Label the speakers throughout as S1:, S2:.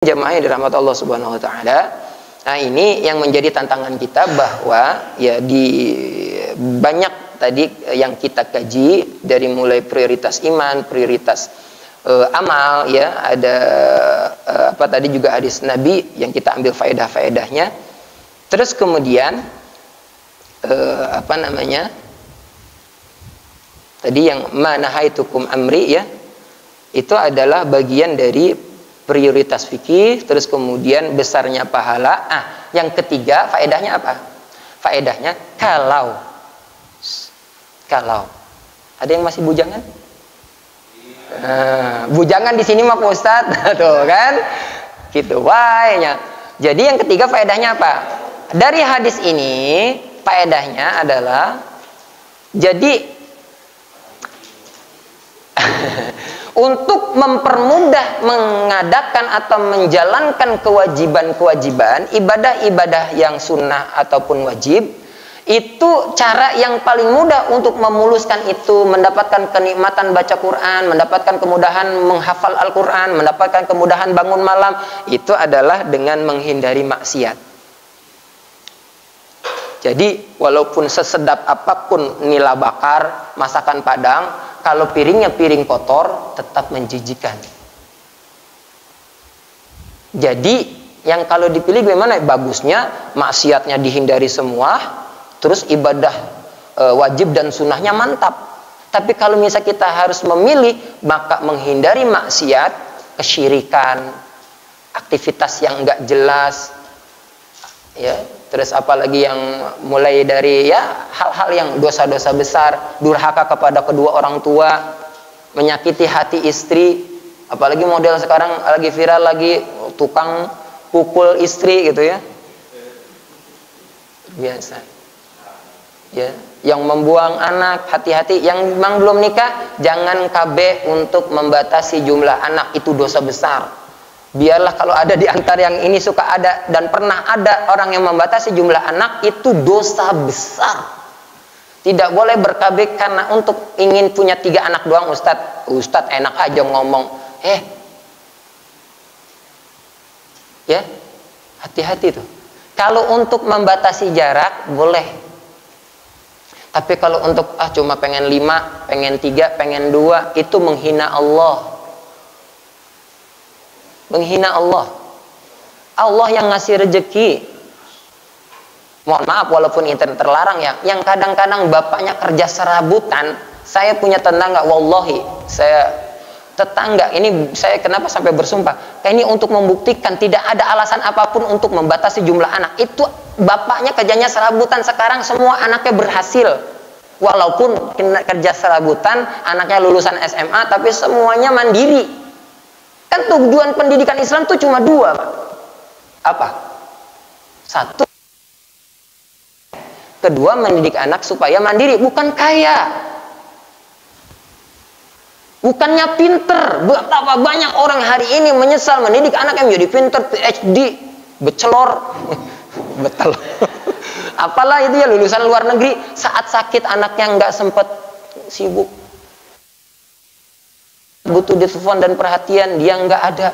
S1: Jamaah yang dirahmati Allah Subhanahu wa taala. Nah, ini yang menjadi tantangan kita, bahwa ya di banyak tadi yang kita kaji, dari mulai prioritas iman, prioritas amal, ya, ada apa tadi juga hadis Nabi yang kita ambil faedah-faedahnya. Terus kemudian apa namanya? Tadi yang manahaitukum amri, ya. Itu adalah bagian dari prioritas fikih, terus kemudian besarnya pahala. Yang ketiga, faedahnya apa? Faedahnya kalau ada yang masih bujangan? Bujangan di sini mah Pak Ustadz, tuh kan? Gitu wahnya. Jadi yang ketiga faedahnya apa? Dari hadis ini faedahnya adalah, jadi untuk mempermudah mengadakan atau menjalankan kewajiban-kewajiban, ibadah-ibadah yang sunnah ataupun wajib, itu cara yang paling mudah untuk memuluskan itu, mendapatkan kenikmatan baca Quran, mendapatkan kemudahan menghafal Al-Quran, mendapatkan kemudahan bangun malam, itu adalah dengan menghindari maksiat. Jadi walaupun sesedap apapun nila bakar, masakan Padang, kalau piringnya piring kotor, tetap menjijikan. Jadi yang kalau dipilih bagaimana? Bagusnya maksiatnya dihindari semua, terus ibadah wajib dan sunnahnya mantap. Tapi kalau misalnya kita harus memilih, maka menghindari maksiat, kesyirikan, aktivitas yang enggak jelas, ya. Terus apalagi yang mulai dari ya hal-hal yang dosa-dosa besar, durhaka kepada kedua orang tua, menyakiti hati istri, apalagi model sekarang lagi viral lagi tukang pukul istri gitu, ya. Biasa. Ya, yang membuang anak, hati-hati. Yang memang belum nikah, jangan KB untuk membatasi jumlah anak, itu dosa besar. Biarlah kalau ada di antara yang ini suka ada dan pernah ada orang yang membatasi jumlah anak, itu dosa besar. Tidak boleh berKB karena untuk ingin punya 3 anak doang. Ustadz enak aja ngomong. Ya, hati-hati tuh. Kalau untuk membatasi jarak boleh. Tapi kalau untuk cuma pengen 5, pengen 3, pengen 2, itu menghina Allah. Menghina Allah. Allah yang ngasih rezeki. Mohon maaf walaupun internet terlarang, ya. Yang kadang-kadang bapaknya kerja serabutan. Saya punya tetangga, wallahi, tetangga ini saya kenapa sampai bersumpah? Ini untuk membuktikan tidak ada alasan apapun untuk membatasi jumlah anak. Itu bapaknya kerjanya serabutan, sekarang semua anaknya berhasil. Walaupun kerja serabutan, anaknya lulusan SMA, tapi semuanya mandiri. Kan tujuan pendidikan Islam tuh cuma 2, Pak. Apa? 1, kedua, mendidik anak supaya mandiri, bukan kaya. Bukannya pinter. Betapa banyak orang hari ini menyesal mendidik anaknya menjadi pinter, PhD, becelor. Betul. Apalah itu, ya, lulusan luar negeri, saat sakit anaknya nggak sempet sibuk. Butuh ditelepon dan perhatian, dia nggak ada.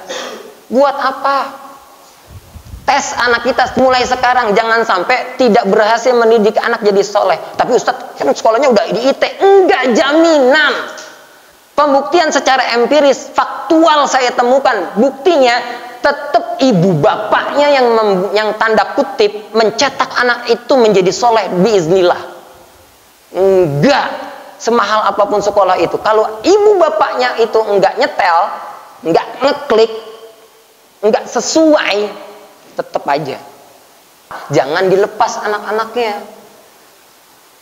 S1: Buat apa? Tes anak kita mulai sekarang, jangan sampai tidak berhasil mendidik anak jadi soleh. Tapi Ustadz kan sekolahnya udah di IT. Enggak, jaminan. Pembuktian secara empiris, faktual saya temukan. Buktinya tetap ibu bapaknya yang tanda kutip mencetak anak itu menjadi soleh biiznillah. Enggak. Semahal apapun sekolah itu, kalau ibu bapaknya itu enggak nyetel, enggak ngeklik, enggak sesuai, tetap aja. Jangan dilepas anak-anaknya.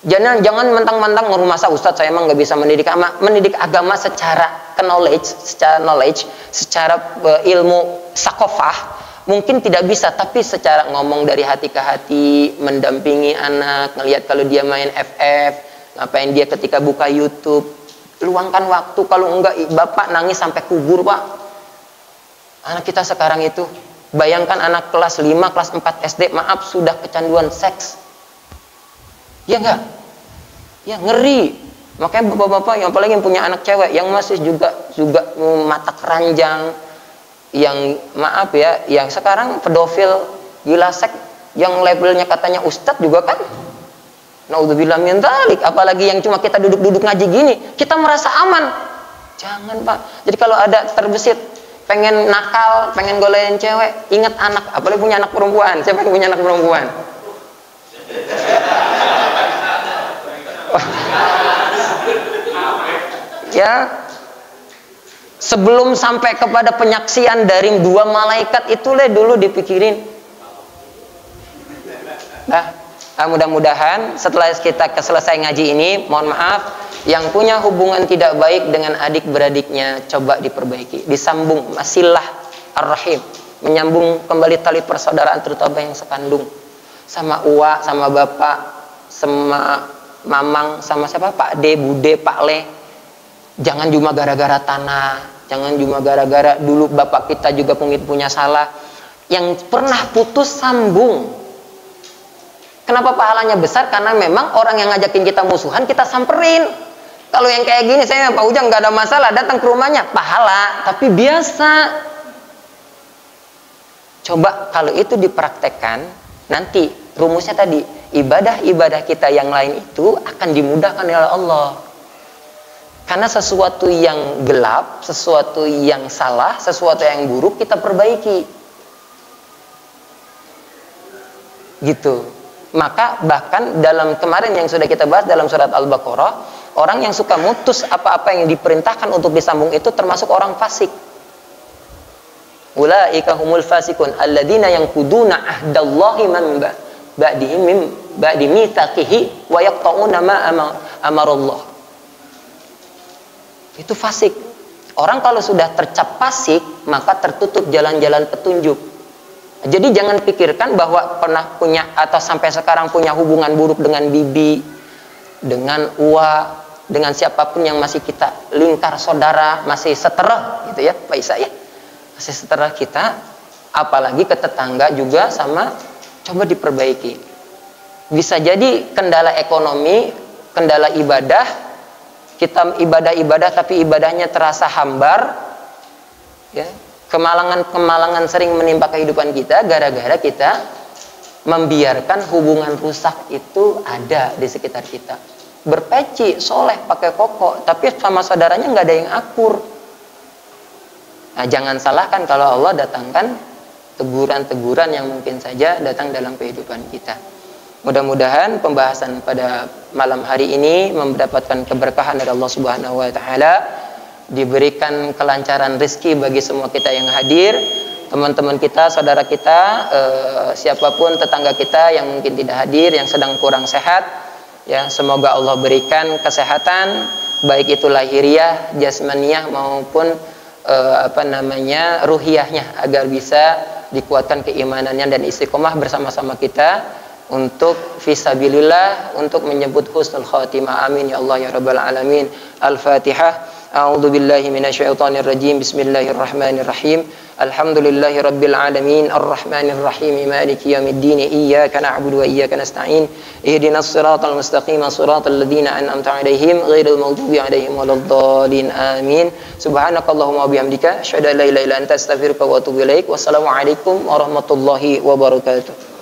S1: Jangan mentang-mentang masa Ustadz saya emang nggak bisa mendidik agama secara knowledge, secara ilmu sakofah mungkin tidak bisa, tapi secara ngomong dari hati ke hati, mendampingi anak, ngelihat kalau dia main FF, ngapain dia ketika buka YouTube, luangkan waktu. Kalau enggak, bapak nangis sampai kubur, Pak. Anak kita sekarang itu, bayangkan anak kelas 5, kelas 4 SD, maaf, sudah kecanduan seks. Ya enggak? Ya, ngeri. Makanya bapak-bapak yang apalagi yang punya anak cewek yang masih juga mata keranjang, yang maaf ya, yang sekarang pedofil gila seks yang labelnya katanya ustadz juga kan. Naudzubillah min dzalik, apalagi yang cuma kita duduk-duduk ngaji gini, kita merasa aman. Jangan, Pak. Jadi kalau ada terbesit pengen nakal, pengen golein cewek, ingat anak, apalagi punya anak perempuan. Siapa yang punya anak perempuan? Ya, sebelum sampai kepada penyaksian dari dua malaikat itulah dulu dipikirin. Nah, mudah-mudahan setelah kita selesai ngaji ini, mohon maaf, yang punya hubungan tidak baik dengan adik-beradiknya coba diperbaiki, disambung masilah ar-rahim, menyambung kembali tali persaudaraan terutama yang sekandung, sama uwa, sama bapak, sama mamang, sama siapa, Pak D, Bude, Pak Le. Jangan cuma gara-gara tanah, jangan cuma gara-gara dulu bapak kita juga punya salah. Yang pernah putus sambung. Kenapa pahalanya besar? Karena memang orang yang ngajakin kita musuhan kita samperin. Kalau yang kayak gini, saya Pak Ujang nggak ada masalah, datang ke rumahnya, pahala, tapi biasa. Coba kalau itu dipraktekkan, nanti rumusnya tadi, ibadah-ibadah kita yang lain itu akan dimudahkan oleh Allah. Karena sesuatu yang gelap, sesuatu yang salah, sesuatu yang buruk kita perbaiki. Gitu. Maka bahkan dalam kemarin yang sudah kita bahas dalam surat Al-Baqarah, orang yang suka mutus apa-apa yang diperintahkan untuk disambung itu termasuk orang fasik. Ulaika humul fasikun alladzina yanquduna ahdallahi man ba'di mitsaqihi wa yaqta'una ma amarallah. Itu fasik. Orang kalau sudah tercap fasik, maka tertutup jalan-jalan petunjuk. Jadi jangan pikirkan bahwa pernah punya atau sampai sekarang punya hubungan buruk dengan bibi, dengan uwa, dengan siapapun yang masih kita lingkar saudara, masih seterah gitu ya, Pak Isa ya. Masih seterah kita, apalagi ke tetangga juga sama, coba diperbaiki. Bisa jadi kendala ekonomi, kendala ibadah, kita ibadah-ibadah tapi ibadahnya terasa hambar ya. Kemalangan sering menimpa kehidupan kita gara-gara kita membiarkan hubungan rusak itu ada di sekitar kita. Berpeci, soleh, pakai koko, tapi sama saudaranya nggak ada yang akur. Nah, jangan salahkan kalau Allah datangkan teguran-teguran yang mungkin saja datang dalam kehidupan kita. Mudah-mudahan pembahasan pada malam hari ini mendapatkan keberkahan dari Allah Subhanahu wa taala, diberikan kelancaran rezeki bagi semua kita yang hadir, teman-teman kita, saudara kita, siapapun tetangga kita yang mungkin tidak hadir, yang sedang kurang sehat, ya semoga Allah berikan kesehatan baik itu lahiriah, jasmaniah maupun ruhiyahnya agar bisa dikuatkan keimanannya dan istiqomah bersama-sama kita untuk fisabilillah, untuk menyebut husnul khatimah. Amin ya Allah ya rabbal alamin. Al-Fatihah. A'udzu billahi minasyaitonir rajim. Bismillahirrahmanirrahim. Alhamdulillahi rabbil alamin. Arrahmanir rahim. Maliki yaumiddin. Iyyaka na'budu wa iyyaka nasta'in. Ihdinas siratal mustaqim. Siratal ladzina an'amta 'alaihim ghairil maghdubi 'alaihim waladdallin. Amin. Subhanakallahumma wa bihamdika asyhadu an la ilaha illa anta astaghfiruka wa atubu ilaik. Wassalamualaikum warahmatullahi wabarakatuh.